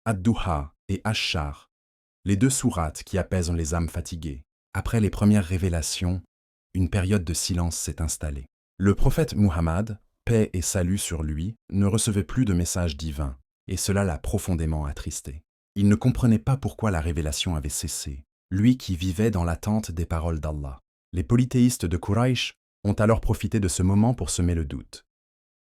Ad-Duha et Ash-Shar, les deux sourates qui apaisent les âmes fatiguées. Après les premières révélations, une période de silence s'est installée. Le prophète Muhammad, paix et salut sur lui, ne recevait plus de messages divins, et cela l'a profondément attristé. Il ne comprenait pas pourquoi la révélation avait cessé, lui qui vivait dans l'attente des paroles d'Allah. Les polythéistes de Quraysh ont alors profité de ce moment pour semer le doute.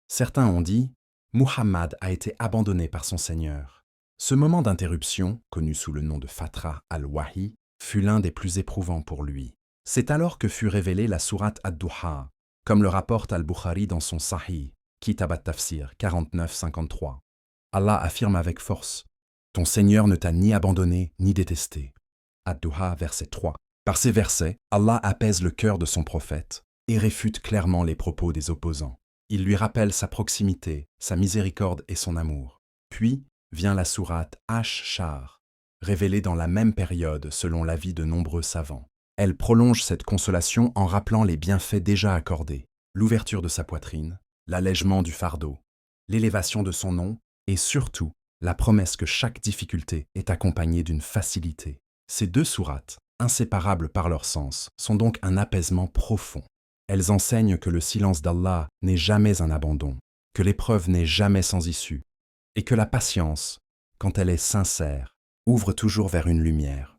Certains ont dit « Muhammad a été abandonné par son Seigneur ». Ce moment d'interruption, connu sous le nom de Fatra al-Wahi, fut l'un des plus éprouvants pour lui. C'est alors que fut révélée la sourate Ad-Duha, comme le rapporte Al-Bukhari dans son Sahih, Kitab at-Tafsir 49-53. Allah affirme avec force « Ton Seigneur ne t'a ni abandonné ni détesté ». Ad-Duha, verset 3. Par ces versets, Allah apaise le cœur de son prophète et réfute clairement les propos des opposants. Il lui rappelle sa proximité, sa miséricorde et son amour. Puis vient la sourate Ash-Shar, révélée dans la même période selon l'avis de nombreux savants. Elle prolonge cette consolation en rappelant les bienfaits déjà accordés, l'ouverture de sa poitrine, l'allègement du fardeau, l'élévation de son nom et surtout la promesse que chaque difficulté est accompagnée d'une facilité. Ces deux sourates, inséparables par leur sens, sont donc un apaisement profond. Elles enseignent que le silence d'Allah n'est jamais un abandon, que l'épreuve n'est jamais sans issue, et que la patience, quand elle est sincère, ouvre toujours vers une lumière.